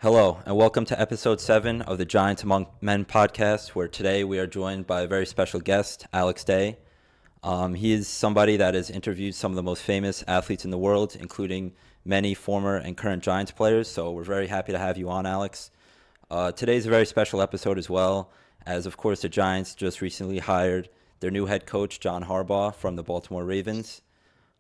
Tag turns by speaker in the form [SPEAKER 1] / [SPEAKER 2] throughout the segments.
[SPEAKER 1] Hello, and welcome to episode 7 of the Giants Among Men podcast, where today we are joined by a very special guest, Alex Day. He is somebody that has interviewed some of the most famous athletes in the world, including many former and current Giants players, so we're very happy to have you on, Alex. Today's a very special episode as well, as of course the Giants just recently hired their new head coach, John Harbaugh, from the Baltimore Ravens.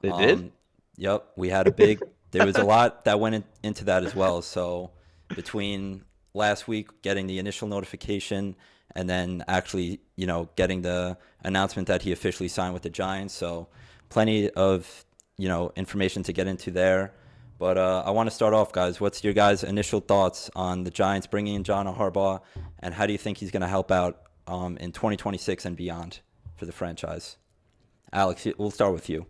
[SPEAKER 2] They did?
[SPEAKER 1] Um, yep, we had a big, there was a lot that went into that as well. So between last week getting the initial notification and then actually, getting the announcement that he officially signed with the Giants. So plenty of, information to get into there. But I want to start off, guys. What's your guys' initial thoughts on the Giants bringing in John Harbaugh, and how do you think he's going to help out in 2026 and beyond for the franchise? Alex, we'll start with you.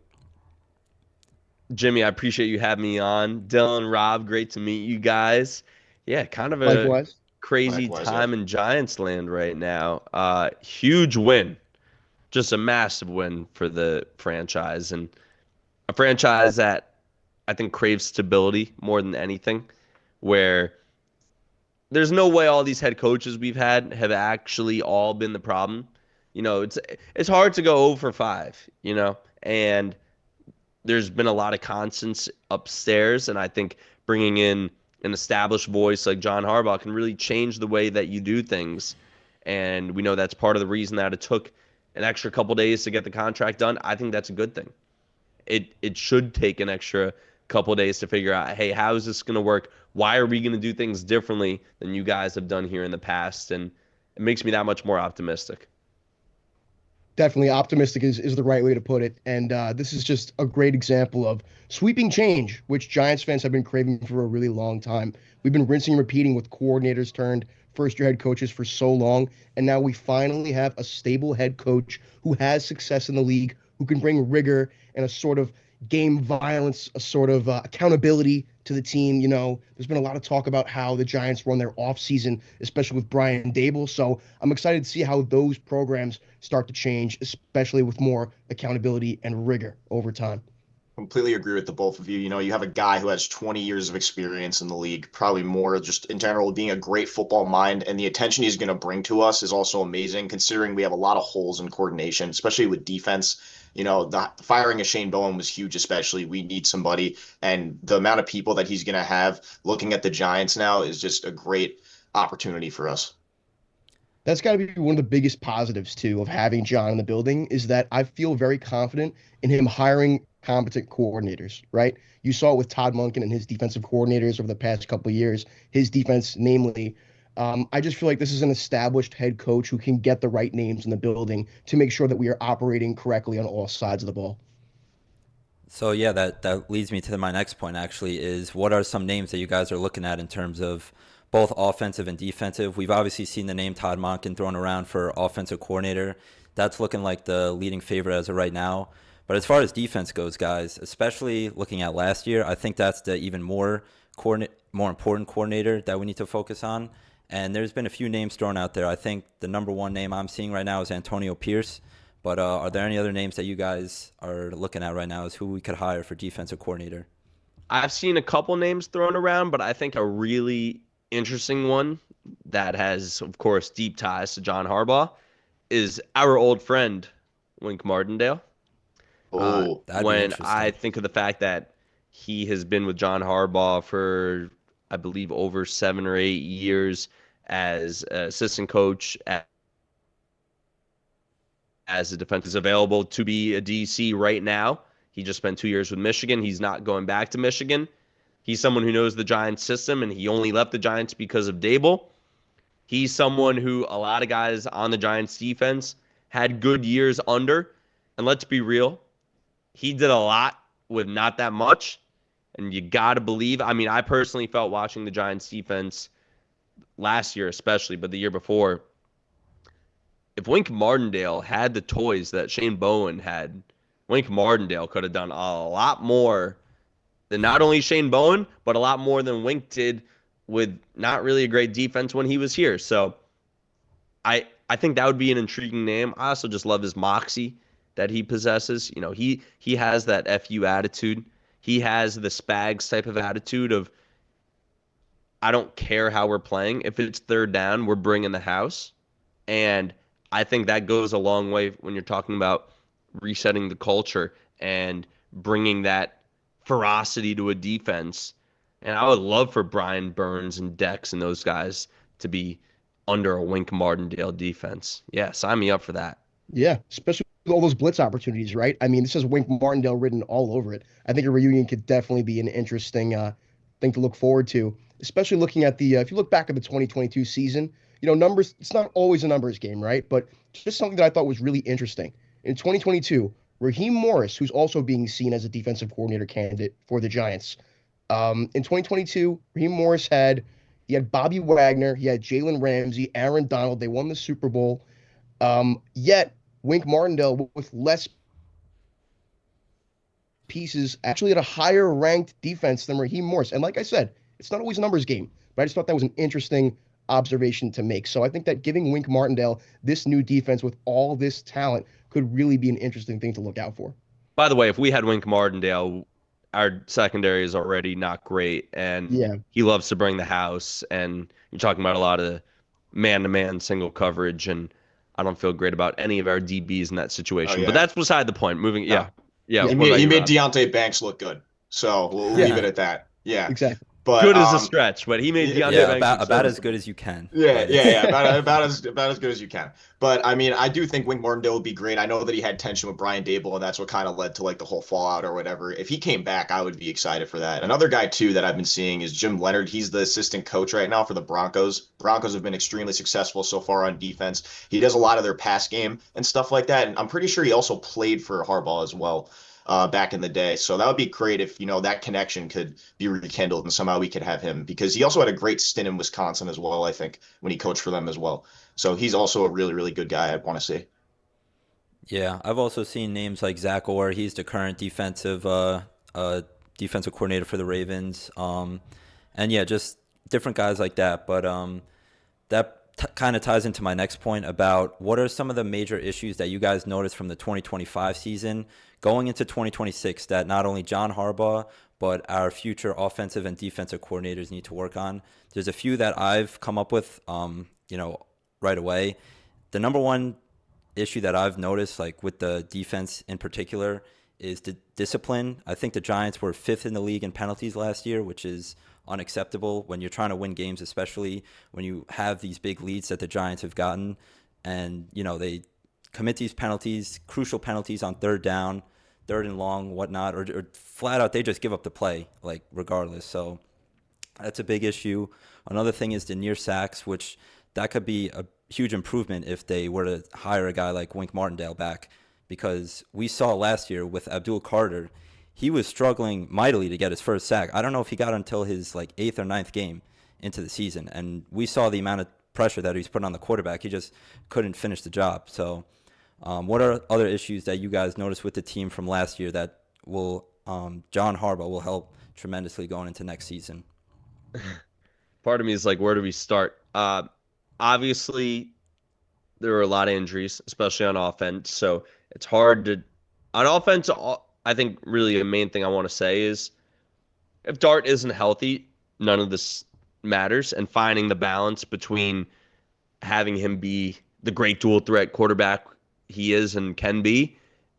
[SPEAKER 2] Jimmy, I appreciate you having me on. Dylan, Rob, great to meet you guys. Yeah, kind of a
[SPEAKER 3] Likewise.
[SPEAKER 2] crazy
[SPEAKER 3] Likewise, yeah.
[SPEAKER 2] time in Giants land right now. Huge win. Just a massive win for the franchise and a franchise that I think craves stability more than anything, where there's no way all these head coaches we've had have actually all been the problem. It's hard to go 0 for 5, and there's been a lot of constants upstairs, and I think bringing in an established voice like John Harbaugh can really change the way that you do things. And we know that's part of the reason that it took an extra couple days to get the contract done. I think that's a good thing. It should take an extra couple days to figure out, hey, how is this going to work? Why are we going to do things differently than you guys have done here in the past? And it makes me that much more optimistic.
[SPEAKER 3] Definitely optimistic is the right way to put it. And this is just a great example of sweeping change, which Giants fans have been craving for a really long time. We've been rinsing and repeating with coordinators turned first year head coaches for so long. And now we finally have a stable head coach who has success in the league, who can bring rigor and a sort of game violence, a sort of accountability to the team. There's been a lot of talk about how the Giants run their offseason, especially with Brian Dable. So I'm excited to see how those programs start to change, especially with more accountability and rigor over time.
[SPEAKER 4] Completely agree with the both of you. You have a guy who has 20 years of experience in the league, probably more just in general, being a great football mind, and the attention he's going to bring to us is also amazing, considering we have a lot of holes in coordination, especially with defense. The firing of Shane Bowen was huge, especially. We need somebody, and the amount of people that he's going to have looking at the Giants now is just a great opportunity for us.
[SPEAKER 3] That's got to be one of the biggest positives too of having John in the building is that I feel very confident in him hiring competent coordinators, right? You saw it with Todd Monken and his defensive coordinators over the past couple of years, his defense namely. I just feel like this is an established head coach who can get the right names in the building to make sure that we are operating correctly on all sides of the ball.
[SPEAKER 1] So yeah, that leads me to my next point actually is what are some names that you guys are looking at in terms of both offensive and defensive? We've obviously seen the name Todd Monken thrown around for offensive coordinator. That's looking like the leading favorite as of right now. But as far as defense goes, guys, especially looking at last year, I think that's the even more important coordinator that we need to focus on. And there's been a few names thrown out there. I think the number one name I'm seeing right now is Antonio Pierce. But are there any other names that you guys are looking at right now as who we could hire for defensive coordinator?
[SPEAKER 2] I've seen a couple names thrown around, but I think a really interesting one that has, of course, deep ties to John Harbaugh is our old friend, Wink Martindale.
[SPEAKER 4] Oh,
[SPEAKER 1] That'd be
[SPEAKER 2] When I
[SPEAKER 1] interesting.
[SPEAKER 2] think of the fact that he has been with John Harbaugh for, I believe, over 7 or 8 years as assistant coach, as the defense is available to be a DC right now. He just spent 2 years with Michigan. He's not going back to Michigan. He's someone who knows the Giants system, and he only left the Giants because of Dable. He's someone who a lot of guys on the Giants defense had good years under. And let's be real, he did a lot with not that much. And you got to believe, I mean, I personally felt watching the Giants defense last year, especially, but the year before, if Wink Martindale had the toys that Shane Bowen had, Wink Martindale could have done a lot more than not only Shane Bowen, but a lot more than Wink did with not really a great defense when he was here. So I think that would be an intriguing name. I also just love his moxie that he possesses. He has that FU attitude. He has the Spags type of attitude of I don't care how we're playing. If it's third down, we're bringing the house. And I think that goes a long way when you're talking about resetting the culture and bringing that ferocity to a defense. And I would love for Brian Burns and Dex and those guys to be under a Wink Martindale defense. Yeah, sign me up for that.
[SPEAKER 3] Yeah, especially with all those blitz opportunities, right? I mean, this has Wink Martindale written all over it. I think a reunion could definitely be an interesting thing to look forward to, especially looking at the if you look back at the 2022 season, numbers, it's not always a numbers game, right? But just something that I thought was really interesting. In 2022, Raheem Morris, who's also being seen as a defensive coordinator candidate for the Giants, in 2022, Raheem Morris he had Bobby Wagner, he had Jalen Ramsey, Aaron Donald. They won the Super Bowl. Yet Wink Martindale with less pieces actually had a higher ranked defense than Raheem Morris. And like I said, it's not always a numbers game, but I just thought that was an interesting observation to make. So I think that giving Wink Martindale this new defense with all this talent could really be an interesting thing to look out for.
[SPEAKER 2] By the way, if we had Wink Martindale, our secondary is already not great, and
[SPEAKER 3] Yeah,
[SPEAKER 2] he loves to bring the house. And you're talking about a lot of man-to-man single coverage, and I don't feel great about any of our DBs in that
[SPEAKER 4] Oh
[SPEAKER 2] situation. But
[SPEAKER 4] yeah.
[SPEAKER 2] that's beside the point. Moving,
[SPEAKER 4] No.
[SPEAKER 2] yeah, yeah.
[SPEAKER 3] yeah,
[SPEAKER 2] What about
[SPEAKER 4] He
[SPEAKER 2] you,
[SPEAKER 4] made
[SPEAKER 2] Rob?
[SPEAKER 4] Deontay Banks look good. So we'll leave
[SPEAKER 3] yeah,
[SPEAKER 4] it at that. Yeah.
[SPEAKER 3] exactly.
[SPEAKER 4] But
[SPEAKER 2] Good as a stretch, but he made Deontay
[SPEAKER 1] Yeah,
[SPEAKER 2] Banks look
[SPEAKER 1] about as
[SPEAKER 2] serviceable.
[SPEAKER 1] good as you can,
[SPEAKER 4] yeah,
[SPEAKER 1] but
[SPEAKER 4] yeah,
[SPEAKER 1] it's
[SPEAKER 4] yeah, about as good as you can. But I mean, I do think Wink Martindale would be great. I know that he had tension with Brian Dable, and that's what kind of led to like the whole fallout or whatever. If he came back, I would be excited for that. Another guy too that I've been seeing is Jim Leonard. He's the assistant coach right now for the Broncos. Broncos have been extremely successful so far on defense. He does a lot of their pass game and stuff like that. And I'm pretty sure he also played for Harbaugh as well. Back in the day. So that would be great if, that connection could be rekindled and somehow we could have him because he also had a great stint in Wisconsin as well, I think, when he coached for them as well. So he's also a really, really good guy I'd want to see.
[SPEAKER 1] yeah. I've also seen names like Zach Orr. He's the current defensive coordinator for the Ravens. And yeah, just different guys like that. But that kind of ties into my next point about what are some of the major issues that you guys noticed from the 2025 season going into 2026 that not only John Harbaugh but our future offensive and defensive coordinators need to work on. There's a few that I've come up with, right away. The number one issue that I've noticed, like with the defense in particular, is the discipline. I think the Giants were fifth in the league in penalties last year, which is unacceptable when you're trying to win games, especially when you have these big leads that the Giants have gotten. And, they commit these penalties, crucial penalties on third down, third and long, whatnot, or flat out they just give up the play, like regardless. So that's a big issue. Another thing is the near sacks, which that could be a huge improvement if they were to hire a guy like Wink Martindale back, because we saw last year with Abdul Carter, he was struggling mightily to get his first sack. I don't know if he got until his like eighth or ninth game into the season, and we saw the amount of pressure that he's putting on the quarterback. He just couldn't finish the job. So, what are other issues that you guys noticed with the team from last year that will John Harbaugh will help tremendously going into next season?
[SPEAKER 2] Part of me is like, where do we start? Obviously, there were a lot of injuries, especially on offense. So it's hard to, on offense, I think really the main thing I want to say is if Dart isn't healthy, none of this matters. And finding the balance between having him be the great dual threat quarterback he is and can be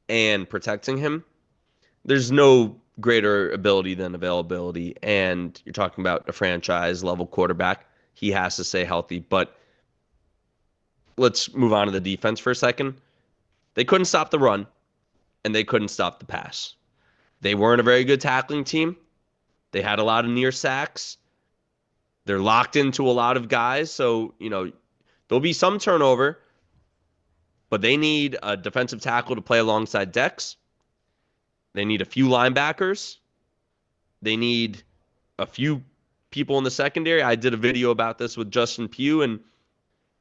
[SPEAKER 2] and protecting him, there's no greater ability than availability. And you're talking about a franchise level quarterback. He has to stay healthy. But let's move on to the defense for a second. They couldn't stop the run, and they couldn't stop the pass. They weren't a very good tackling team. They had a lot of near sacks. They're locked into a lot of guys. So, there'll be some turnover, but they need a defensive tackle to play alongside Dex. They need a few linebackers. They need a few people in the secondary. I did a video about this with Justin Pugh, and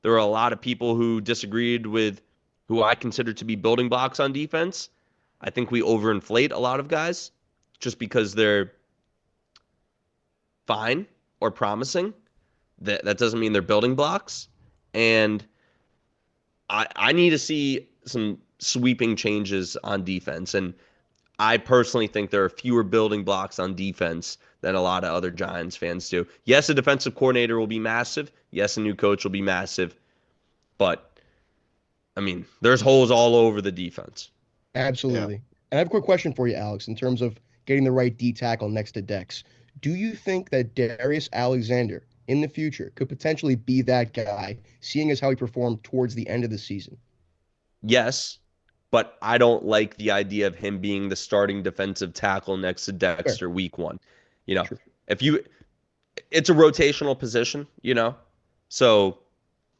[SPEAKER 2] there were a lot of people who disagreed with who I consider to be building blocks on defense. I think we overinflate a lot of guys just because they're fine or promising. That doesn't mean they're building blocks. And I need to see some sweeping changes on defense. And I personally think there are fewer building blocks on defense than a lot of other Giants fans do. Yes, a defensive coordinator will be massive. Yes, a new coach will be massive. But, I mean, there's holes all over the defense.
[SPEAKER 4] Yeah.
[SPEAKER 3] Absolutely. And I have a quick question for you, Alex, in terms of getting the right D tackle next to Dex. Do you think that Darius Alexander in the future could potentially be that guy, seeing as how he performed towards the end of the season?
[SPEAKER 2] Yes, but I don't like the idea of him being the starting defensive tackle next to
[SPEAKER 3] Fair.
[SPEAKER 2] Dexter week one. You know,
[SPEAKER 3] True.
[SPEAKER 2] if you, it's a rotational position, so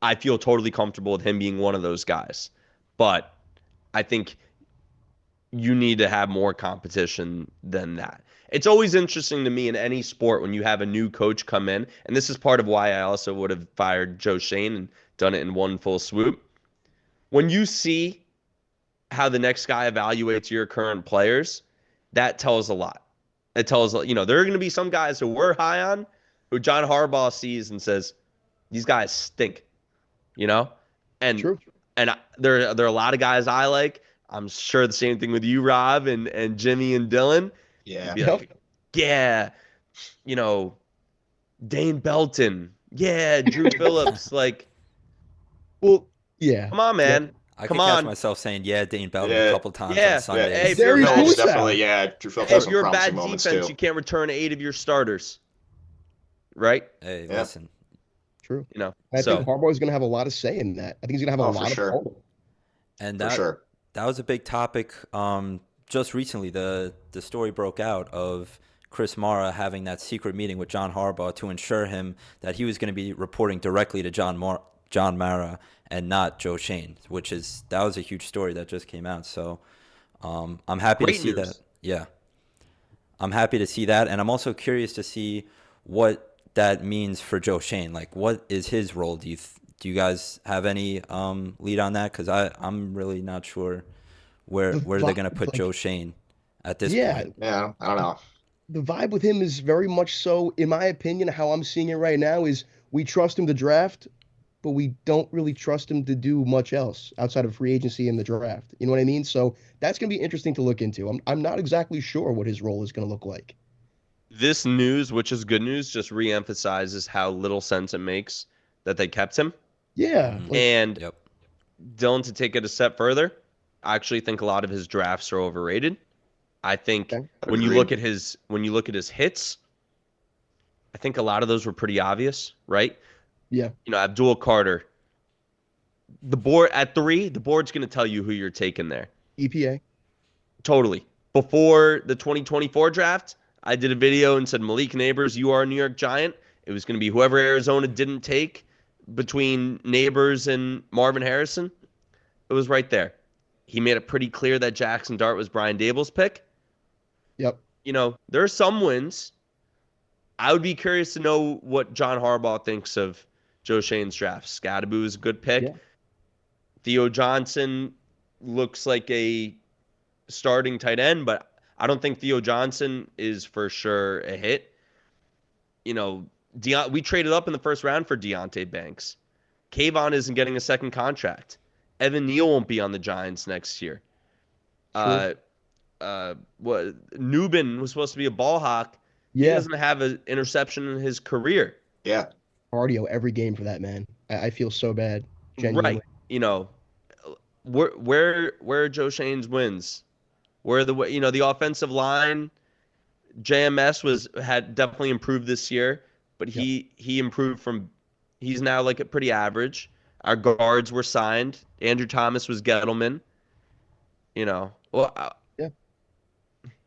[SPEAKER 2] I feel totally comfortable with him being one of those guys. But I think you need to have more competition than that. It's always interesting to me in any sport when you have a new coach come in, and this is part of why I also would have fired Joe Shane and done it in one full swoop. When you see how the next guy evaluates your current players, that tells a lot. It tells, there are going to be some guys who we're high on who John Harbaugh sees and says, these guys stink, you know? And
[SPEAKER 3] True.
[SPEAKER 2] there are a lot of guys I like. I'm sure the same thing with you, Rob, and Jimmy and Dylan. You'd
[SPEAKER 4] Yeah.
[SPEAKER 2] be
[SPEAKER 3] Yep.
[SPEAKER 2] like, yeah, you know, Dane Belton. Yeah, Drew Phillips. Like,
[SPEAKER 3] Well, yeah.
[SPEAKER 2] come on,
[SPEAKER 3] Yeah.
[SPEAKER 2] man.
[SPEAKER 1] I
[SPEAKER 2] Come
[SPEAKER 1] could catch
[SPEAKER 2] on.
[SPEAKER 1] myself saying, yeah, Dane Belton a
[SPEAKER 4] Yeah.
[SPEAKER 1] couple times on
[SPEAKER 2] Yeah.
[SPEAKER 4] Yeah.
[SPEAKER 1] Sundays.
[SPEAKER 2] Hey, if you're
[SPEAKER 3] Darius
[SPEAKER 2] bad-
[SPEAKER 4] Phillips
[SPEAKER 3] Lewis
[SPEAKER 4] definitely,
[SPEAKER 3] out.
[SPEAKER 4] yeah. Drew Phillips
[SPEAKER 2] Hey,
[SPEAKER 4] has
[SPEAKER 2] if
[SPEAKER 4] some
[SPEAKER 2] you're a
[SPEAKER 4] promising
[SPEAKER 2] bad
[SPEAKER 4] moments
[SPEAKER 2] defense,
[SPEAKER 4] too.
[SPEAKER 2] you can't return 8 of your starters. Right?
[SPEAKER 1] Hey,
[SPEAKER 4] Yeah.
[SPEAKER 1] listen.
[SPEAKER 3] True.
[SPEAKER 2] You know.
[SPEAKER 3] And I
[SPEAKER 2] So
[SPEAKER 3] think Harbaugh is going to have a lot of say in that. I think he's going to have
[SPEAKER 4] Oh,
[SPEAKER 3] a
[SPEAKER 4] for
[SPEAKER 3] lot of
[SPEAKER 4] sure.
[SPEAKER 3] pull.
[SPEAKER 1] And
[SPEAKER 4] For sure.
[SPEAKER 1] that was a big topic just recently. The story broke out of Chris Mara having that secret meeting with John Harbaugh to ensure him that he was going to be reporting directly to John Mara and not Joe Shane, that was a huge story that just came out. So I'm happy to
[SPEAKER 2] great
[SPEAKER 1] see
[SPEAKER 2] news.
[SPEAKER 1] that. Yeah. I'm happy to see that, and I'm also curious to see what that means for Joe Shane. Like, what is his role? Do you guys have any lead on that? Because I'm really not sure where
[SPEAKER 3] The
[SPEAKER 1] they're gonna
[SPEAKER 3] vibe,
[SPEAKER 1] put Joe
[SPEAKER 3] like,
[SPEAKER 1] Shane at this
[SPEAKER 3] yeah,
[SPEAKER 1] point.
[SPEAKER 4] Yeah. I don't know.
[SPEAKER 3] the vibe with him is very much so, in my opinion, how I'm seeing it right now is we trust him to draft, but we don't really trust him to do much else outside of free agency and the draft. You know what I mean? So that's going to be interesting to look into. I'm not exactly sure what his role is going to look like.
[SPEAKER 2] This news, which is good news, just reemphasizes how little sense it makes that they kept him.
[SPEAKER 3] Yeah,
[SPEAKER 1] Mhm.
[SPEAKER 3] like
[SPEAKER 2] And
[SPEAKER 1] Yep.
[SPEAKER 2] Dylan, to take it a step further, I actually think a lot of his drafts are overrated. I think
[SPEAKER 3] okay,
[SPEAKER 2] when you
[SPEAKER 4] Agreed.
[SPEAKER 2] look at his hits, I think a lot of those were pretty obvious, right?
[SPEAKER 3] yeah,
[SPEAKER 2] Abdul Carter. The board at 3, the board's going to tell you who you're taking there.
[SPEAKER 3] EPA.
[SPEAKER 2] Totally. Before the 2024 draft, I did a video and said, Malik Neighbors, you are a New York Giant. It was going to be whoever Arizona didn't take between Neighbors and Marvin Harrison. It was right there. He made it pretty clear that Jackson Dart was Brian Dable's pick.
[SPEAKER 3] Yep.
[SPEAKER 2] There are some wins. I would be curious to know what John Harbaugh thinks of Joe Shane's draft. Scadaboo is a good pick.
[SPEAKER 3] Yeah.
[SPEAKER 2] Theo Johnson looks like a starting tight end, but I don't think Theo Johnson is for sure a hit. We traded up in the first round for Deontay Banks. Kayvon isn't getting a second contract. Evan Neal won't be on the Giants next year.
[SPEAKER 3] True.
[SPEAKER 2] What Newbin was supposed to be a ball hawk. He
[SPEAKER 3] Yeah.
[SPEAKER 2] doesn't have an interception in his career.
[SPEAKER 4] Yeah.
[SPEAKER 3] Cardio every game for that man. I feel so bad.
[SPEAKER 2] Right.
[SPEAKER 3] Genuinely.
[SPEAKER 2] Where are Joe Shane's wins? Where the offensive line, JMS had definitely improved this year, but
[SPEAKER 3] Yep.
[SPEAKER 2] he improved from he's now like a pretty average. Our guards were signed. Andrew Thomas was Gettleman. Well,
[SPEAKER 3] Yeah.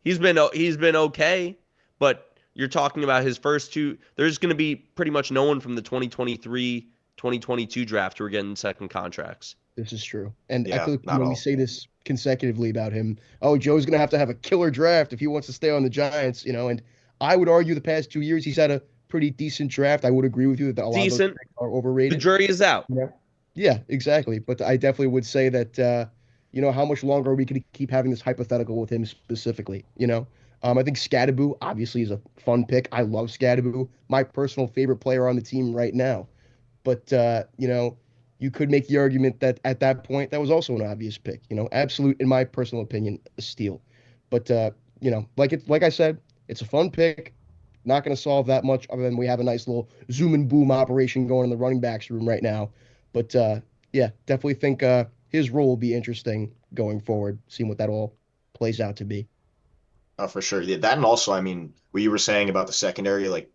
[SPEAKER 2] he's been okay, but you're talking about his first two. There's going to be pretty much no one from the 2023, 2022 draft who are getting second contracts.
[SPEAKER 3] This is true. And I
[SPEAKER 4] Yeah,
[SPEAKER 3] feel like
[SPEAKER 4] not
[SPEAKER 3] when we
[SPEAKER 4] all.
[SPEAKER 3] say this consecutively about him, oh, Joe's going to have a killer draft if he wants to stay on the Giants, and I would argue the past 2 years he's had a pretty decent draft. I would agree with you that a lot of those
[SPEAKER 2] Decent.
[SPEAKER 3] picks are
[SPEAKER 2] The
[SPEAKER 3] overrated.
[SPEAKER 2] jury is out.
[SPEAKER 3] Yeah, exactly. But I definitely would say that, how much longer we could keep having this hypothetical with him specifically, I think Scadaboo obviously is a fun pick. I love Scadaboo, my personal favorite player on the team right now. But, you could make the argument that at that point, that was also an obvious pick, absolute, in my personal opinion, a steal. But, like I said, it's a fun pick. Not going to solve that much other than we have a nice little zoom and boom operation going in the running backs room right now. But yeah, definitely think his role will be interesting going forward, seeing what that all plays out to be.
[SPEAKER 4] For sure. Yeah, that and also, I mean, what you were saying about the secondary, like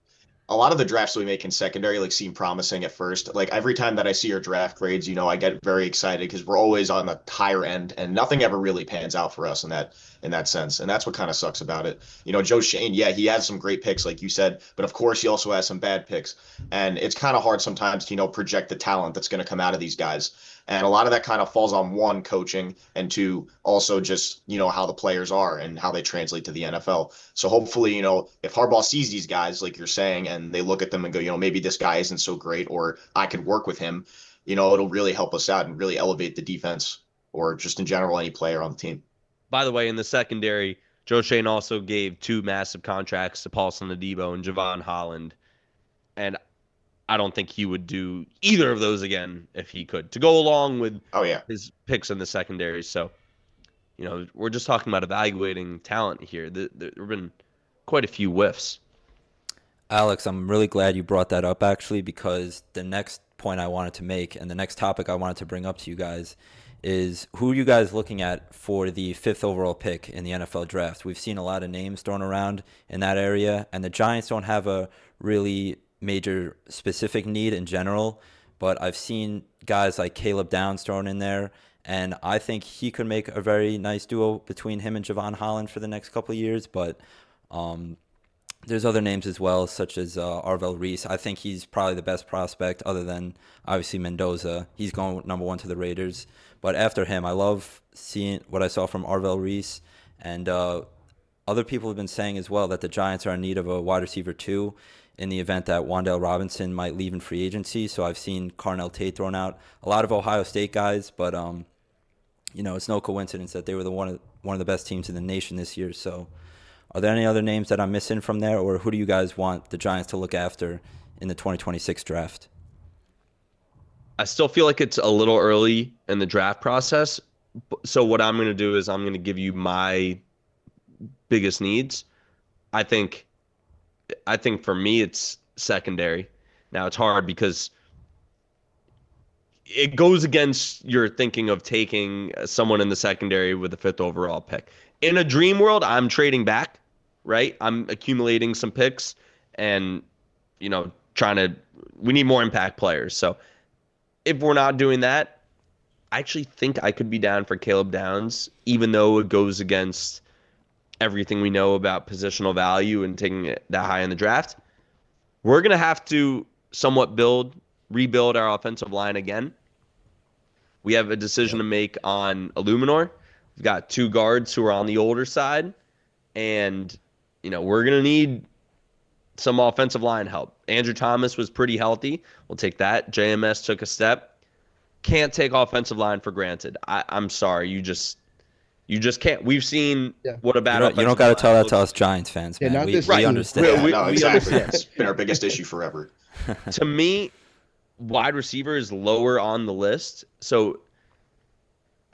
[SPEAKER 4] a lot of the drafts that we make in secondary like seem promising at first. Like every time that I see our draft grades, I get very excited because we're always on the higher end and nothing ever really pans out for us in that sense. And that's what kind of sucks about it. Joe Shane, yeah, he has some great picks, like you said, but of course he also has some bad picks. And it's kind of hard sometimes to, project the talent that's going to come out of these guys. And a lot of that kind of falls on one, coaching, and two, also just, how the players are and how they translate to the NFL. So hopefully, if Harbaugh sees these guys, like you're saying, and they look at them and go, maybe this guy isn't so great, or I could work with him, it'll really help us out and really elevate the defense or just in general any player on the team.
[SPEAKER 2] By the way, in the secondary, Joe Shane also gave 2 massive contracts to Paulson Adebo and Javon Holland. And I don't think he would do either of those again if he could, to go along with
[SPEAKER 4] Oh yeah.
[SPEAKER 2] his picks in the secondary. So, we're just talking about evaluating talent here. There have been quite a few whiffs.
[SPEAKER 1] Alex, I'm really glad you brought that up actually, because the next point I wanted to make and the next topic I wanted to bring up to you guys is who are you guys looking at for the 5th overall pick in the NFL draft? We've seen a lot of names thrown around in that area, and the Giants don't have a really major specific need in general, but I've seen guys like Caleb Downs thrown in there, and I think he could make a very nice duo between him and Javon Holland for the next couple of years, but there's other names as well, such as Arvell Reese. I think he's probably the best prospect other than, obviously, Mendoza. He's going number 1 to the Raiders. But after him, I love seeing what I saw from Arvell Reese. And other people have been saying as well that the Giants are in need of a wide receiver, too, in the event that Wan'Dale Robinson might leave in free agency. So I've seen Carnell Tate thrown out. A lot of Ohio State guys, but, it's no coincidence that they were one of the best teams in the nation this year. So are there any other names that I'm missing from there, or who do you guys want the Giants to look after in the 2026 draft?
[SPEAKER 2] I still feel like it's a little early in the draft process. So what I'm going to do is I'm going to give you my biggest needs. I think for me it's secondary. Now it's hard because it goes against your thinking of taking someone in the secondary with the 5th overall pick. In a dream world, I'm trading back, right? I'm accumulating some picks and, we need more impact players. So if we're not doing that, I actually think I could be down for Caleb Downs, even though it goes against everything we know about positional value and taking it that high in the draft. We're going to have to somewhat rebuild our offensive line again. We have a decision to make on Illuminor. We've got 2 guards who are on the older side, and we're going to need some offensive line help. Andrew Thomas was pretty healthy. We'll take that. JMS took a step. Can't take offensive line for granted. I'm sorry. You just can't. We've seen what a bad offensive
[SPEAKER 1] you don't got to tell that to us Giants fans, man.
[SPEAKER 3] not this
[SPEAKER 1] We
[SPEAKER 3] season.
[SPEAKER 1] understand.
[SPEAKER 4] Yeah,
[SPEAKER 2] We
[SPEAKER 4] no, exactly.
[SPEAKER 2] understand.
[SPEAKER 4] It's been our biggest issue forever.
[SPEAKER 2] To me, wide receiver is lower on the list. So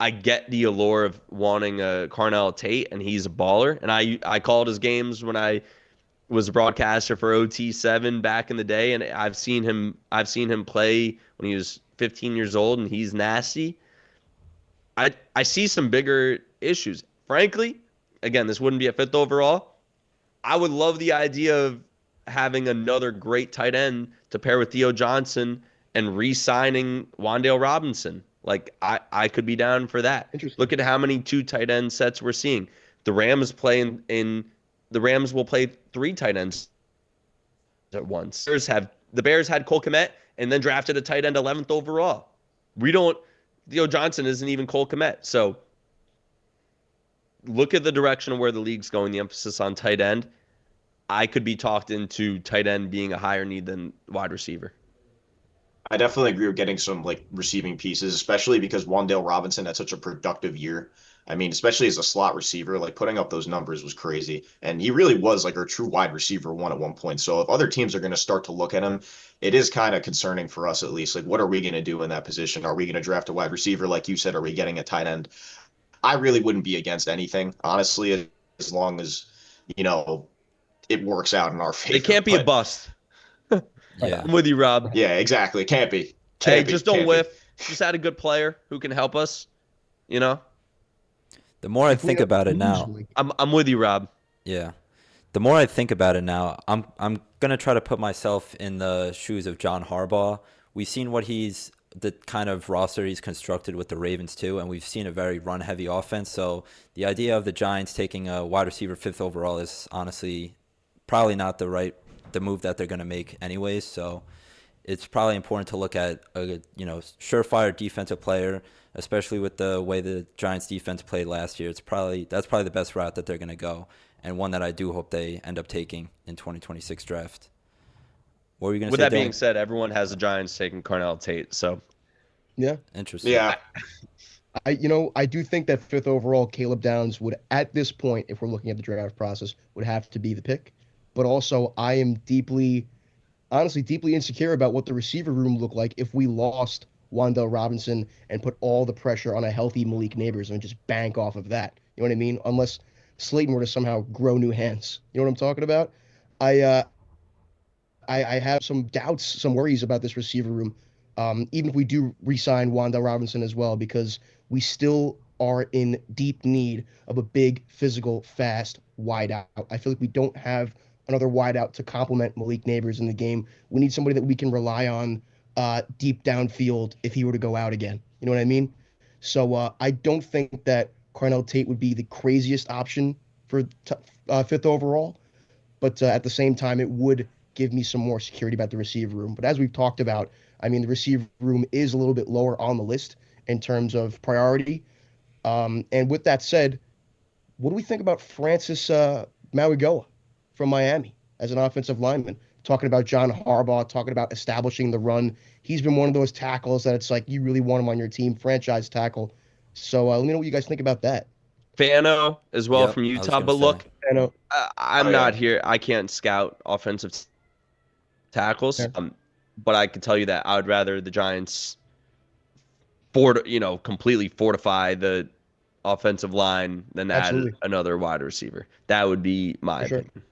[SPEAKER 2] I get the allure of wanting a Carnell Tate, and he's a baller. And I called his games when I was a broadcaster for OT7 back in the day, and I've seen him play when he was 15 years old, and he's nasty. I see some bigger issues. Frankly, again, this wouldn't be a 5th overall. I would love the idea of having another great tight end to pair with Theo Johnson and re-signing Wan'Dale Robinson. Like, I could be down for that. Look at how many 2 tight end sets we're seeing. The Rams will play 3 tight ends at once. The Bears had Cole Kmet and then drafted a tight end 11th overall. Theo Johnson isn't even Cole Kmet. So look at the direction of where the league's going, the emphasis on tight end. I could be talked into tight end being a higher need than wide receiver.
[SPEAKER 4] I definitely agree with getting some receiving pieces, especially because Wan'Dale Robinson had such a productive year. I mean, especially as a slot receiver, putting up those numbers was crazy. And he really was our true wide receiver one at one point. So if other teams are going to start to look at him, it is kind of concerning for us at least. What are we going to do in that position? Are we going to draft a wide receiver? Like you said, are we getting a tight end? I really wouldn't be against anything, honestly, as long as, it works out in our favor.
[SPEAKER 2] They can't be a
[SPEAKER 4] But
[SPEAKER 2] bust.
[SPEAKER 1] Yeah.
[SPEAKER 2] I'm with you, Rob.
[SPEAKER 4] yeah, exactly. Can't be.
[SPEAKER 2] Hey,
[SPEAKER 4] Can't be.
[SPEAKER 2] just don't
[SPEAKER 4] Can't be.
[SPEAKER 2] whiff. Just add a good player who can help us. You know,
[SPEAKER 1] The more I
[SPEAKER 3] If we
[SPEAKER 1] think about it now,
[SPEAKER 3] usually,
[SPEAKER 2] I'm with you, Rob.
[SPEAKER 1] yeah. The more I think about it now, I'm gonna try to put myself in the shoes of John Harbaugh. We've seen the kind of roster he's constructed with the Ravens too, and we've seen a very run-heavy offense. So the idea of the Giants taking a wide receiver 5th overall is honestly probably not the move that they're gonna make anyways. So it's probably important to look at a surefire defensive player, especially with the way the Giants defense played last year. That's probably the best route that they're going to go, and one that I do hope they end up taking in 2026 draft. What were you going to
[SPEAKER 2] With
[SPEAKER 1] say,
[SPEAKER 2] that being
[SPEAKER 1] Dylan?
[SPEAKER 2] said, everyone has the Giants taking Cornell Tate. So
[SPEAKER 3] yeah,
[SPEAKER 1] Interesting.
[SPEAKER 4] Yeah.
[SPEAKER 3] I do think that 5th overall, Caleb Downs would, at this point, if we're looking at the draft process, would have to be the pick. But also, I am honestly, deeply insecure about what the receiver room looked like if we lost Wan'Dale Robinson and put all the pressure on a healthy Malik Neighbors and just bank off of that. You know what I mean? Unless Slayton were to somehow grow new hands. You know what I'm talking about? I uh, I have some doubts, some worries about this receiver room. Even if we do re-sign Wanda Robinson as well, because we still are in deep need of a big, physical, fast wideout. I feel like we don't have another wideout to complement Malik Neighbors in the game. We need somebody that we can rely on deep downfield if he were to go out again. You know what I mean? So I don't think that Carnell Tate would be the craziest option for 5th overall, but at the same time, it would give me some more security about the receiver room. But as we've talked about, I mean, the receiver room is a little bit lower on the list in terms of priority. And with that said, what do we think about Francis Mauigoa from Miami as an offensive lineman? Talking about John Harbaugh, talking about establishing the run. He's been one of those tackles that it's like you really want him on your team, franchise tackle. So let me know what you guys think about that.
[SPEAKER 2] Fano as well
[SPEAKER 1] Yep,
[SPEAKER 2] from
[SPEAKER 1] I was
[SPEAKER 2] Utah.
[SPEAKER 1] going to
[SPEAKER 2] But
[SPEAKER 1] say.
[SPEAKER 2] look,
[SPEAKER 3] I know.
[SPEAKER 2] I'm
[SPEAKER 4] Oh,
[SPEAKER 2] not
[SPEAKER 4] yeah.
[SPEAKER 2] here. I can't scout offensive tackles.
[SPEAKER 3] Okay.
[SPEAKER 2] But I can tell you that I would rather the Giants completely fortify the offensive line than add
[SPEAKER 3] Absolutely.
[SPEAKER 2] another wide receiver. That would be my
[SPEAKER 3] For sure.
[SPEAKER 2] opinion.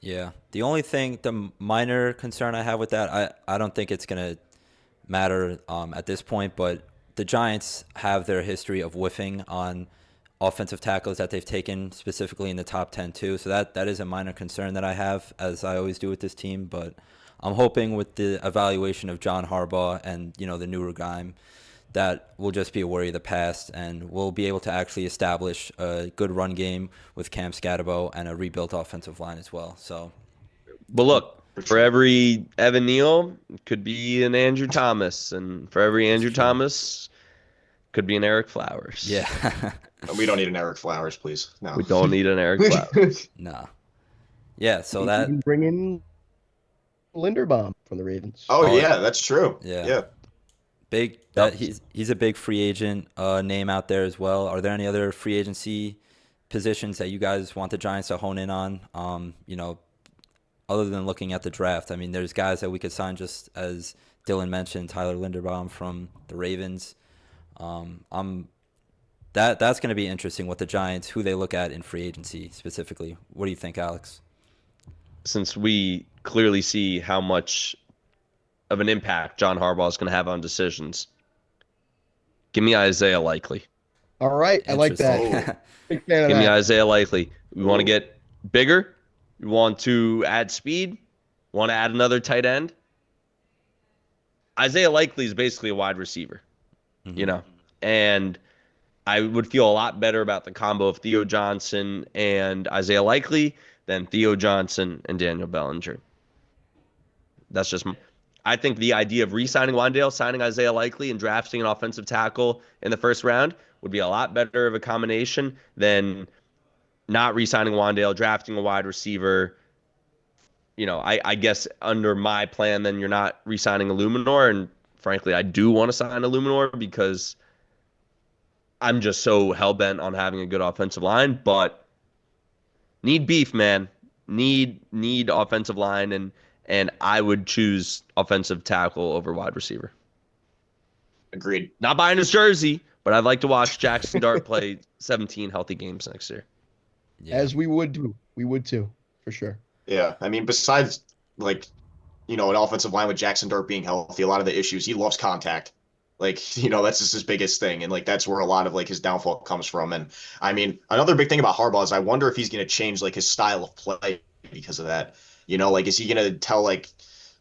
[SPEAKER 1] Yeah. The minor concern I have with that, I don't think it's going to matter at this point, but the Giants have their history of whiffing on offensive tackles that they've taken specifically in the top 10 too. So that is a minor concern that I have, as I always do with this team. But I'm hoping with the evaluation of John Harbaugh and the newer guy, that will just be a worry of the past, and we'll be able to actually establish a good run game with Cam Scatterbo and a rebuilt offensive line as well. So
[SPEAKER 2] But look,
[SPEAKER 4] For
[SPEAKER 2] for
[SPEAKER 4] sure.
[SPEAKER 2] every Evan Neal, could be an Andrew Thomas, and for every Andrew
[SPEAKER 1] true.
[SPEAKER 2] Thomas, could be an Eric Flowers.
[SPEAKER 1] yeah,
[SPEAKER 4] We don't need an Eric Flowers, please. No.
[SPEAKER 2] We don't need an Eric Flowers.
[SPEAKER 1] nah, yeah. So
[SPEAKER 3] Maybe even
[SPEAKER 1] that
[SPEAKER 3] bring in Linderbaum from the Ravens.
[SPEAKER 4] Oh
[SPEAKER 1] oh
[SPEAKER 4] yeah, that's true.
[SPEAKER 1] yeah.
[SPEAKER 4] Yeah.
[SPEAKER 1] Big
[SPEAKER 2] Yep.
[SPEAKER 1] that he's a big free agent name out there as well. Are there any other free agency positions that you guys want the Giants to hone in on? Other than looking at the draft, I mean, there's guys that we could sign, just as Dylan mentioned, Tyler Linderbaum from the Ravens. That's going to be interesting with the Giants, who they look at in free agency specifically. What do you think, Alex?
[SPEAKER 2] Since we clearly see how much of an impact John Harbaugh is going to have on decisions, give me Isaiah Likely.
[SPEAKER 3] All right, I like that.
[SPEAKER 1] Interesting.
[SPEAKER 3] Big fan of
[SPEAKER 2] Give me
[SPEAKER 3] that.
[SPEAKER 2] Isaiah Likely. We want to
[SPEAKER 4] Ooh.
[SPEAKER 2] get bigger. We want to add speed. Want to add another tight end. Isaiah Likely is basically a wide receiver, and I would feel a lot better about the combo of Theo Johnson and Isaiah Likely than Theo Johnson and Daniel Bellinger. That's just. I think the idea of re-signing Wan'Dale, signing Isaiah Likely, and drafting an offensive tackle in the first round would be a lot better of a combination than not re-signing Wan'Dale, drafting a wide receiver. I guess under my plan, then you're not re-signing a Luminor, and frankly, I do want to sign a Luminor because I'm just so hell-bent on having a good offensive line, but need beef, man. Need offensive line, and I would choose offensive tackle over wide receiver.
[SPEAKER 4] Agreed.
[SPEAKER 2] Not buying his jersey, but I'd like to watch Jackson Dart play 17 healthy games next year.
[SPEAKER 1] Yeah.
[SPEAKER 3] As we would do. We would too, for for sure.
[SPEAKER 4] Yeah, I mean, besides like an offensive line with Jackson Dart being healthy, a lot of the issues he loves contact. Like, that's just his biggest thing, and like that's where a lot of like his downfall comes from. And I mean, another big thing about Harbaugh is I wonder if he's going to change like his style of play because of that. Like is he going to tell like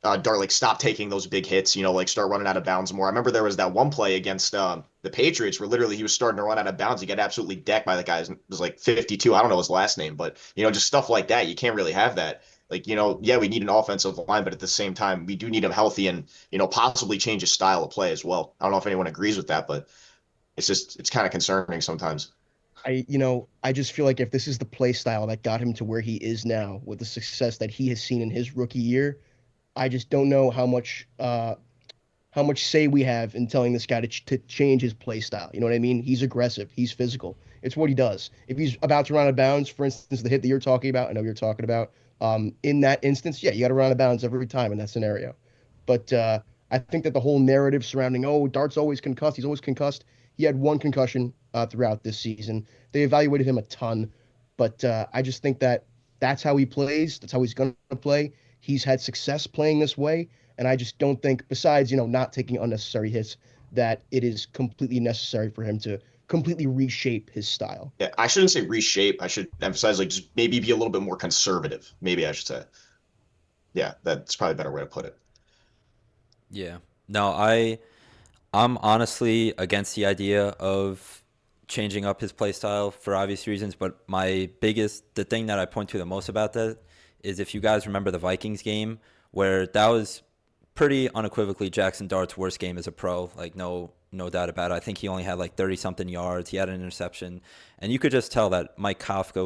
[SPEAKER 4] Dart like stop taking those big hits, like start running out of bounds more. I remember there was that one play against the Patriots where literally he was starting to run out of bounds. He got absolutely decked by the guy. It was like 52. I don't know his last name, but just stuff like that. You can't really have that. Like, yeah, we need an offensive line, but at the same time, we do need him healthy and, possibly change his style of play as well. I don't know if anyone agrees with that, but it's kind of concerning sometimes.
[SPEAKER 3] I just feel like if this is the play style that got him to where he is now with the success that he has seen in his rookie year, I just don't know how much say we have in telling this guy to change his play style. You know what I mean? He's aggressive. He's physical. It's what he does. If he's about to run out of bounds, for instance, the hit that you're talking about, I know you're talking about. In that instance, yeah, you got to run out of bounds every time in that scenario. But I think that the whole narrative surrounding, oh, Dart's always concussed. He's always concussed. He had one concussion throughout this season. They evaluated him a ton, but I just think that that's how he plays. That's how he's going to play. He's had success playing this way. And I just don't think, besides, not taking unnecessary hits, that it is completely necessary for him to completely reshape his style.
[SPEAKER 4] Yeah, I shouldn't say reshape. I should emphasize like just maybe be a little bit more conservative. Maybe I should say. Yeah, that's probably a better way to put it.
[SPEAKER 1] Yeah. No, I'm honestly against the idea of changing up his play style for obvious reasons, but the thing that I point to the most about that is if you guys remember the Vikings game where that was pretty unequivocally Jackson Dart's worst game as a pro, like no doubt about it. I think he only had like 30 something yards. He had an interception, and you could just tell that Mike Kafka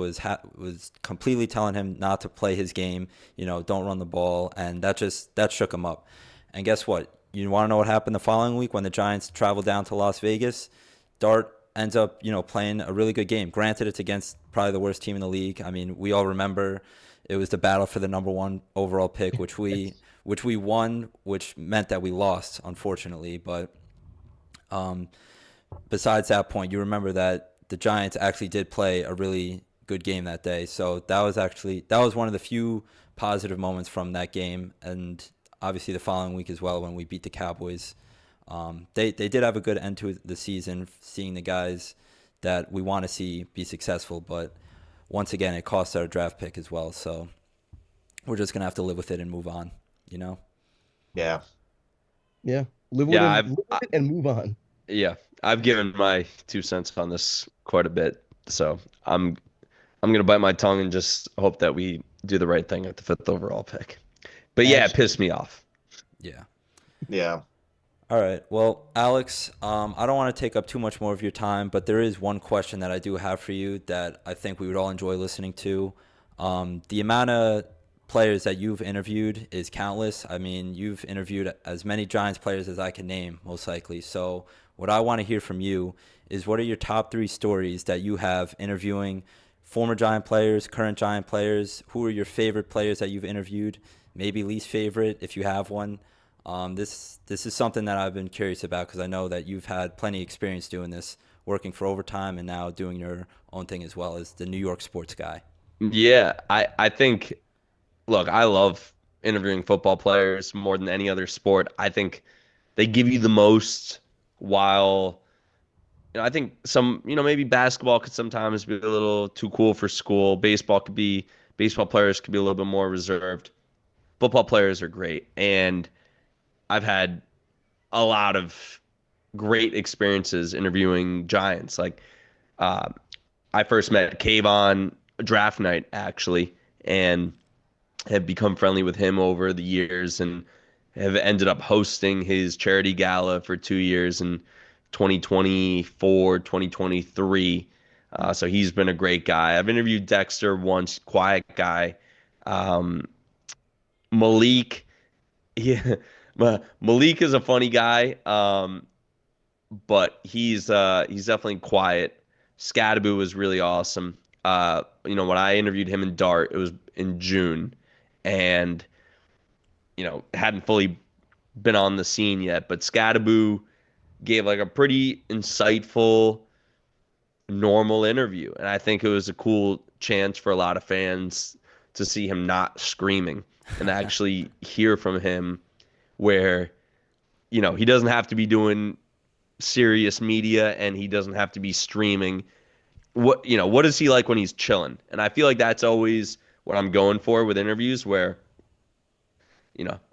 [SPEAKER 1] was completely telling him not to play his game, don't run the ball, and that shook him up. And guess what? You want to know what happened the following week when the Giants traveled down to Las Vegas? Dart ends up, playing a really good game. Granted, it's against probably the worst team in the league. I mean, we all remember it was the battle for the number one overall pick, which we won, which meant that we lost, unfortunately. But besides that point, you remember that the Giants actually did play a really good game that day. So that was one of the few positive moments from that game, and obviously the following week as well when we beat the Cowboys. They did have a good end to the season, seeing the guys that we want to see be successful, but once again, it cost our draft pick as well. So we're just gonna have to live with it and move on.
[SPEAKER 4] Yeah.
[SPEAKER 3] Yeah, live with
[SPEAKER 2] Yeah,
[SPEAKER 3] it, live with it and move on.
[SPEAKER 2] yeah, I've given my 2 cents on this quite a bit, so I'm gonna bite my tongue and just hope that we do the right thing at the fifth overall pick. But yeah, it pissed me off.
[SPEAKER 1] Yeah.
[SPEAKER 4] Yeah.
[SPEAKER 1] All right. Well, Alex, I don't want to take up too much more of your time, but there is one question that I do have for you that I think we would all enjoy listening to. The amount of players that you've interviewed is countless. I mean, you've interviewed as many Giants players as I can name, most likely. So what I want to hear from you is what are your top 3 stories that you have interviewing former Giant players, current Giant players? Who are your favorite players that you've interviewed? Maybe least favorite if you have one. This is something that I've been curious about because I know that you've had plenty of experience doing this, working for Overtime and now doing your own thing as well as the New York sports guy.
[SPEAKER 2] Yeah, I think, look, I love interviewing football players more than any other sport. I think they give you the most while, I think maybe basketball could sometimes be a little too cool for school. Baseball players could be a little bit more reserved. Football players are great. And I've had a lot of great experiences interviewing Giants. Like, uh, I first met Cave on draft night, actually, and have become friendly with him over the years and have ended up hosting his charity gala for 2 years in 2024, 2023. So he's been a great guy. I've interviewed Dexter once, quiet guy. Um, Malik, yeah, Malik is a funny guy, but he's definitely quiet. Scadaboo was really awesome. When I interviewed him in Dart, it was in June, and hadn't fully been on the scene yet, but Scadaboo gave like a pretty insightful, normal interview, and I think it was a cool chance for a lot of fans to see him not screaming and actually hear from him where, he doesn't have to be doing serious media and he doesn't have to be streaming. What is he like when he's chilling? And I feel like that's always what I'm going for with interviews where,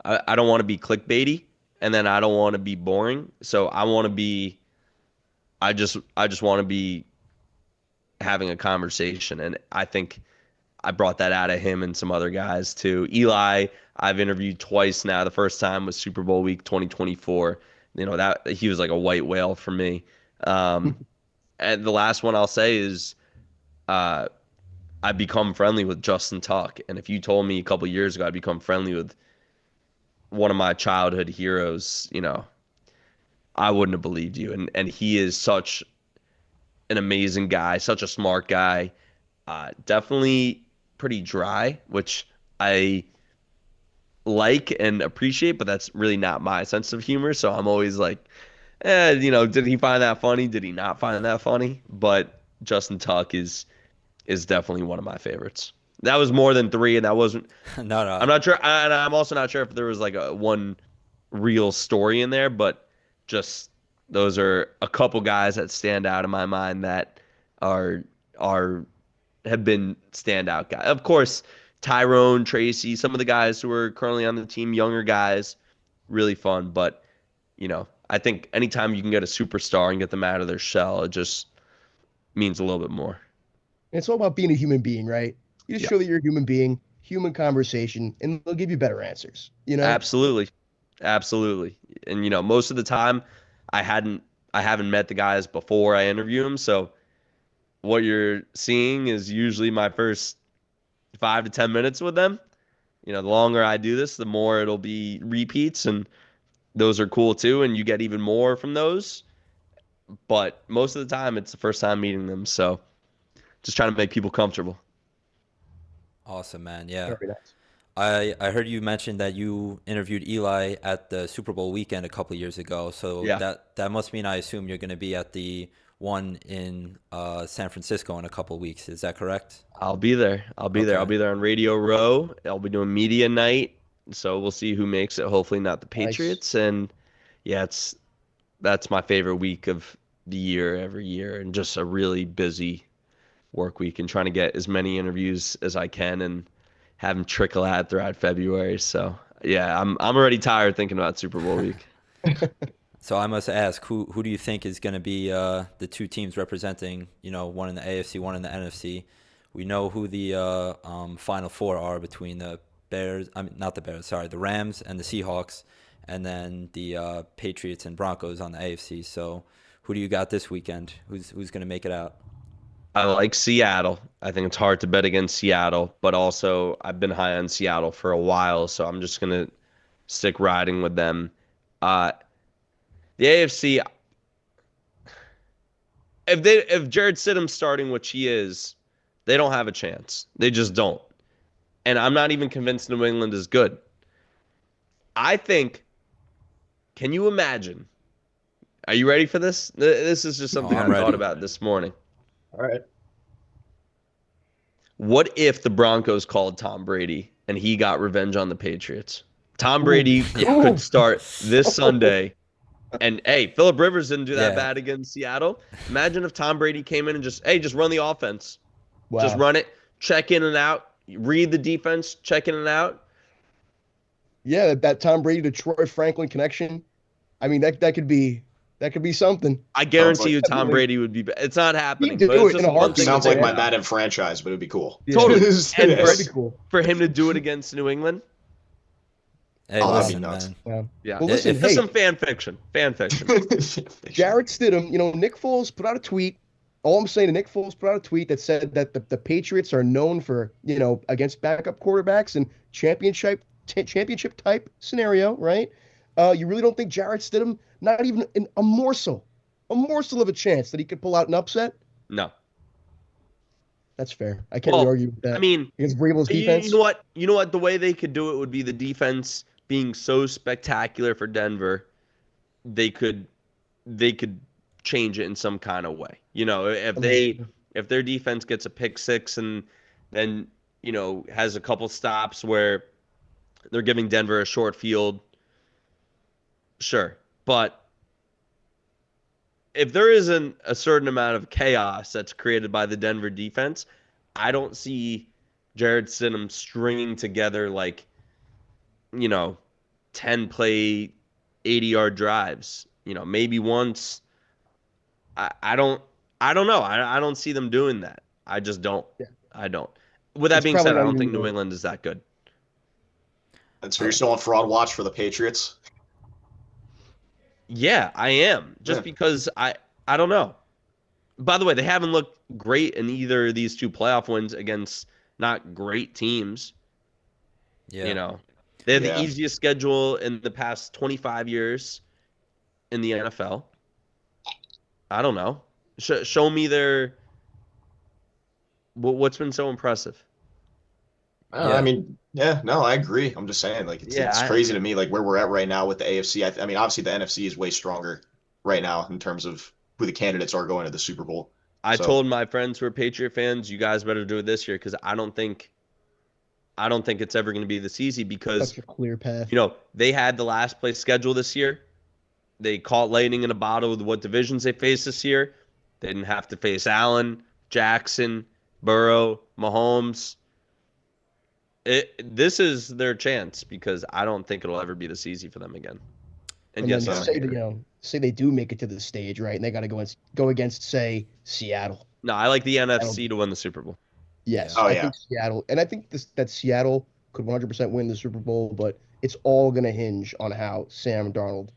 [SPEAKER 2] I don't want to be clickbaity and then I don't want to be boring. So I just want to be having a conversation. And I think I brought that out of him and some other guys too. Eli, I've interviewed twice now. The first time was Super Bowl week 2024. That he was like a white whale for me. And the last one I'll say is I've become friendly with Justin Tuck. And if you told me a couple years ago I'd become friendly with one of my childhood heroes, I wouldn't have believed you. And he is such an amazing guy, such a smart guy. Definitely pretty dry, which I like and appreciate, but that's really not my sense of humor. So I'm always like, did he find that funny? Did he not find that funny? But Justin Tuck is definitely one of my favorites. That was more than three, and that wasn't.
[SPEAKER 1] No,
[SPEAKER 2] I'm
[SPEAKER 1] no.
[SPEAKER 2] not sure, and I'm also not sure if there was like a one real story in there, but just those are a couple guys that stand out in my mind that are have been standout guys. Of course, Tyrone, Tracy, some of the guys who are currently on the team, younger guys, really fun. But I think anytime you can get a superstar and get them out of their shell, it just means a little bit more.
[SPEAKER 3] It's all about being a human being, right? You just
[SPEAKER 2] Yeah,
[SPEAKER 3] show that you're a human being, human conversation, and they'll give you better answers.
[SPEAKER 2] absolutely, absolutely. And most of the time, I hadn't, I haven't met the guys before I interview them, so what you're seeing is usually my first 5 to 10 minutes with them. The longer I do this, the more it'll be repeats, and those are cool too. And you get even more from those. But most of the time, it's the first time meeting them. So just trying to make people comfortable.
[SPEAKER 1] Awesome, man. Yeah.
[SPEAKER 3] Very nice.
[SPEAKER 1] I heard you mention that you interviewed Eli at the Super Bowl weekend a couple years ago. So
[SPEAKER 2] Yeah,
[SPEAKER 1] that must mean I assume you're going to be at the one in San Francisco in a couple weeks. Is that correct?
[SPEAKER 2] I'll be there. I'll be there. I'll
[SPEAKER 1] Okay.
[SPEAKER 2] be there on Radio Row. I'll be doing media night. So we'll see who makes it. Hopefully not the
[SPEAKER 3] Nice.
[SPEAKER 2] Patriots. And yeah, that's my favorite week of the year every year, and just a really busy work week and trying to get as many interviews as I can and have them trickle out throughout February. So yeah, I'm already tired thinking about Super Bowl week.
[SPEAKER 1] So I must ask, who do you think is going to be the two teams representing, one in the AFC, one in the NFC? We know who the Final Four are between the Bears, I mean, not the Bears, sorry, the Rams and the Seahawks, and then the Patriots and Broncos on the AFC. So who do you got this weekend? Who's going to make it out?
[SPEAKER 2] I like Seattle. I think it's hard to bet against Seattle, but also I've been high on Seattle for a while, so I'm just gonna stick riding with them. Uh, the AFC, if Jared Stidham's starting, which he is, they don't have a chance. They just don't. And I'm not even convinced New England is good. I think. Can you imagine? Are you ready for this? This is just
[SPEAKER 1] Oh,
[SPEAKER 2] something
[SPEAKER 1] I'm
[SPEAKER 2] I thought
[SPEAKER 1] ready.
[SPEAKER 2] about this morning.
[SPEAKER 3] All right.
[SPEAKER 2] What if the Broncos called Tom Brady and he got revenge on the Patriots? Tom
[SPEAKER 3] Ooh.
[SPEAKER 2] Brady
[SPEAKER 1] Yeah.
[SPEAKER 2] could start this Sunday. And hey, Philip Rivers didn't do that
[SPEAKER 1] Yeah.
[SPEAKER 2] bad against Seattle. Imagine if Tom Brady came in and just run the offense. Just
[SPEAKER 3] Wow.
[SPEAKER 2] run it, check in and out, read the defense, check in and out.
[SPEAKER 3] Yeah, that Tom Brady to Troy Franklin connection. I mean, that could be something.
[SPEAKER 2] I
[SPEAKER 4] Sounds
[SPEAKER 2] guarantee
[SPEAKER 4] like
[SPEAKER 2] you Tom
[SPEAKER 3] Definitely.
[SPEAKER 2] Brady would be. It's not
[SPEAKER 3] He'd
[SPEAKER 2] happening, but
[SPEAKER 3] do
[SPEAKER 2] it's
[SPEAKER 3] it in
[SPEAKER 2] just
[SPEAKER 3] a
[SPEAKER 2] one
[SPEAKER 3] heartbeat.
[SPEAKER 2] thing to
[SPEAKER 4] sounds like
[SPEAKER 2] think
[SPEAKER 4] my
[SPEAKER 3] Yeah.
[SPEAKER 2] about.
[SPEAKER 4] Madden franchise, but it'd be cool.
[SPEAKER 3] Yeah.
[SPEAKER 2] Totally. And
[SPEAKER 3] That'd be cool.
[SPEAKER 2] for him to do it against New England,
[SPEAKER 1] Hey,
[SPEAKER 4] Oh, that'd be
[SPEAKER 1] listen,
[SPEAKER 4] nuts.
[SPEAKER 1] man.
[SPEAKER 3] Yeah.
[SPEAKER 2] yeah.
[SPEAKER 3] Well,
[SPEAKER 1] If
[SPEAKER 3] listen,
[SPEAKER 2] Just
[SPEAKER 3] hey,
[SPEAKER 2] some fan fiction. Fan fiction.
[SPEAKER 3] Jarrett Stidham, Nick Foles put out a tweet. All I'm saying, Nick Foles put out a tweet that said that the Patriots are known for, against backup quarterbacks and championship type scenario, right? You really don't think Jarrett Stidham, not even a morsel of a chance that he could pull out an upset?
[SPEAKER 2] No.
[SPEAKER 3] That's fair. I can't really
[SPEAKER 2] Well,
[SPEAKER 3] argue with
[SPEAKER 2] I
[SPEAKER 3] that.
[SPEAKER 2] mean,
[SPEAKER 3] Against Vrabel's
[SPEAKER 2] you
[SPEAKER 3] defense?
[SPEAKER 2] know what? You know what? The way they could do it would be the defense being so spectacular for Denver, they could they could change it in some kind of way. If
[SPEAKER 3] I mean,
[SPEAKER 2] if their defense gets a pick six and then has a couple stops where they're giving Denver a short field. Sure. But if there isn't a certain amount of chaos that's created by the Denver defense, I don't see Jared Stidham stringing together 10 play 80-yard drives. Maybe once. I don't know. I don't see them doing that. I just don't.
[SPEAKER 3] Yeah.
[SPEAKER 2] I don't. With that
[SPEAKER 3] It's
[SPEAKER 2] being
[SPEAKER 3] probably
[SPEAKER 2] said, I
[SPEAKER 3] not
[SPEAKER 2] don't
[SPEAKER 3] even
[SPEAKER 2] think New
[SPEAKER 3] the-
[SPEAKER 2] England is that good.
[SPEAKER 4] And so you're still on fraud watch for the Patriots?
[SPEAKER 2] Yeah, I am. Just
[SPEAKER 4] Yeah.
[SPEAKER 2] because I don't know. By the way, they haven't looked great in either of these two playoff wins against not great teams.
[SPEAKER 1] Yeah.
[SPEAKER 2] They have the
[SPEAKER 4] Yeah.
[SPEAKER 2] easiest schedule in the past 25 years in the NFL. I don't know. Show me what's been so impressive.
[SPEAKER 4] I mean, yeah, no, I agree. I'm just saying, like, it's
[SPEAKER 2] Yeah,
[SPEAKER 4] crazy to me, like where we're at right now with the AFC. I mean, obviously the NFC is way stronger right now in terms of who the candidates are going to the Super Bowl.
[SPEAKER 2] I
[SPEAKER 4] So
[SPEAKER 2] told my friends who are Patriot fans, you guys better do it this year because I don't think it's ever going to be this easy because
[SPEAKER 3] such a clear path.
[SPEAKER 2] they had the last place schedule this year. They caught lightning in a bottle with what divisions they faced this year. They didn't have to face Allen, Jackson, Burrow, Mahomes. This is their chance because I don't think it'll ever be this easy for them again. And
[SPEAKER 3] And
[SPEAKER 2] yes,
[SPEAKER 3] then
[SPEAKER 2] I'm a
[SPEAKER 3] say
[SPEAKER 2] hater.
[SPEAKER 3] say they do make it to the stage, right? And they got to go against say Seattle.
[SPEAKER 2] No, I like the
[SPEAKER 3] That'll
[SPEAKER 2] NFC to win the Super Bowl.
[SPEAKER 3] Yes,
[SPEAKER 4] Oh
[SPEAKER 3] I
[SPEAKER 4] yeah.
[SPEAKER 3] think Seattle, and I think that Seattle could 100% win the Super Bowl, but it's all going to hinge on how Sam Darnold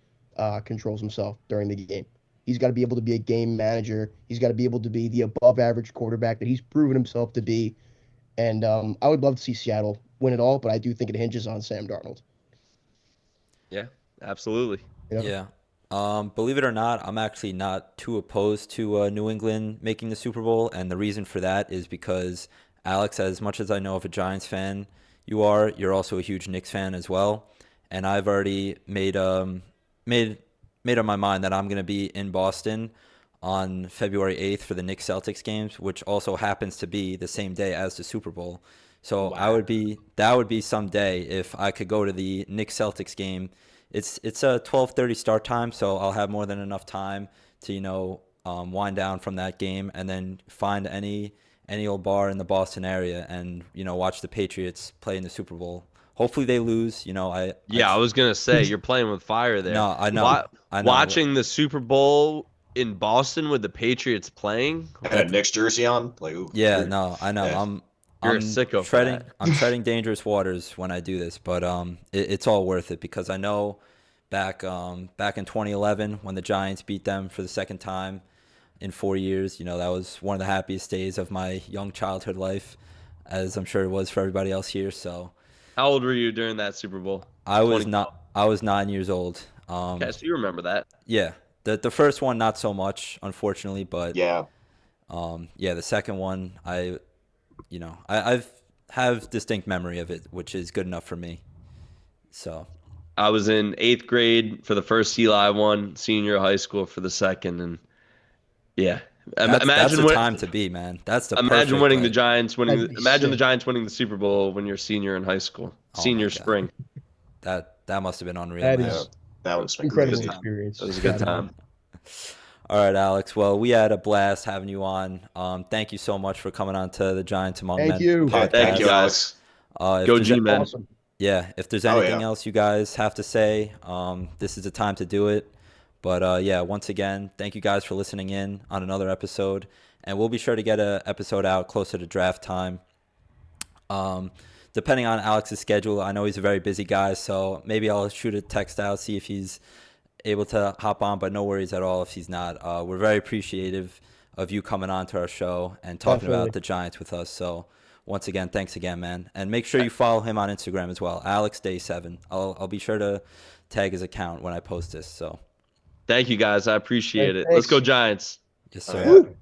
[SPEAKER 3] controls himself during the game. He's got to be able to be a game manager. He's got to be able to be the above-average quarterback that he's proven himself to be. And I would love to see Seattle win it all, but I do think it hinges on Sam Darnold.
[SPEAKER 2] Yeah, absolutely.
[SPEAKER 3] You know?
[SPEAKER 1] Yeah. Believe it or not, I'm actually not too opposed to New England making the Super Bowl, and the reason for that is because Alex, as much as I know of a Giants fan you're also a huge Knicks fan as well, and I've already made up my mind that I'm gonna be in Boston on February 8th for the Knicks Celtics games, which also happens to be the same day as the Super Bowl. So that would be someday if I could go to the Knicks Celtics game. It's a 12:30 start time, so I'll have more than enough time to wind down from that game and then find any old bar in the Boston area and watch the Patriots play in the Super Bowl. Hopefully they lose.
[SPEAKER 2] Yeah, I was gonna say you're playing with fire there.
[SPEAKER 1] No, I know. I know.
[SPEAKER 2] Watching the Super Bowl in Boston with the Patriots playing,
[SPEAKER 4] And a Knicks jersey on, like, ooh,
[SPEAKER 1] Yeah, no, I know.
[SPEAKER 4] Yeah.
[SPEAKER 2] You're a
[SPEAKER 1] I'm
[SPEAKER 2] sicko for
[SPEAKER 1] treading
[SPEAKER 2] that.
[SPEAKER 1] I'm treading dangerous waters when I do this, but it's all worth it because I know back in 2011 when the Giants beat them for the second time in 4 years, that was one of the happiest days of my young childhood life, as I'm sure it was for everybody else here. So
[SPEAKER 2] How old were you during that Super Bowl?
[SPEAKER 1] I was
[SPEAKER 2] 20.
[SPEAKER 1] not I was 9 years old.
[SPEAKER 2] Okay, so you remember that.
[SPEAKER 1] Yeah, the first one not so much, unfortunately, but
[SPEAKER 4] yeah.
[SPEAKER 1] yeah, the second one I've have distinct memory of it, which is good enough for me. So
[SPEAKER 2] I was in 8th grade for the first Eli one, senior high school for the second, and yeah.
[SPEAKER 1] that's the time to be, man. That's the
[SPEAKER 2] Imagine
[SPEAKER 1] perfect
[SPEAKER 2] winning the
[SPEAKER 1] way.
[SPEAKER 2] Giants winning.
[SPEAKER 3] That'd be
[SPEAKER 2] Imagine the
[SPEAKER 3] sick.
[SPEAKER 2] Giants winning the Super Bowl when you're senior in high school,
[SPEAKER 1] Oh my
[SPEAKER 2] senior
[SPEAKER 1] God.
[SPEAKER 2] spring.
[SPEAKER 1] That must have been unreal,
[SPEAKER 3] That
[SPEAKER 1] man.
[SPEAKER 3] is
[SPEAKER 4] That was
[SPEAKER 3] incredible
[SPEAKER 4] crazy.
[SPEAKER 3] experience.
[SPEAKER 2] That was a good
[SPEAKER 3] Gotta be.
[SPEAKER 2] time.
[SPEAKER 1] All right, Alex. Well, we had a blast having you on. Thank you so much for coming on to the Giants Among
[SPEAKER 3] Thank
[SPEAKER 1] Men
[SPEAKER 3] you.
[SPEAKER 4] Yeah,
[SPEAKER 1] podcast.
[SPEAKER 2] Thank you,
[SPEAKER 4] Alex.
[SPEAKER 1] If
[SPEAKER 2] Go
[SPEAKER 1] there's
[SPEAKER 2] G men.
[SPEAKER 3] Awesome.
[SPEAKER 1] Yeah, if there's
[SPEAKER 4] Oh,
[SPEAKER 1] anything
[SPEAKER 4] yeah.
[SPEAKER 1] else you guys have to say, this is the time to do it. But yeah, once again, thank you guys for listening in on another episode, and we'll be sure to get an episode out closer to draft time. Depending on Alex's schedule, I know he's a very busy guy, so maybe I'll shoot a text out, see if he's able to hop on, but no worries at all if he's not. We're very appreciative of you coming on to our show and talking
[SPEAKER 3] Definitely.
[SPEAKER 1] about the Giants with us. So once again, thanks again, man. And make sure you follow him on Instagram as well, AlexDay7. I'll be sure to tag his account when I post this. So
[SPEAKER 2] Thank you guys. I appreciate
[SPEAKER 3] Hey,
[SPEAKER 2] it. Let's go
[SPEAKER 3] thanks.
[SPEAKER 2] Giants.
[SPEAKER 1] yes,
[SPEAKER 4] Oh,
[SPEAKER 1] sir.
[SPEAKER 4] yeah.
[SPEAKER 3] Woo.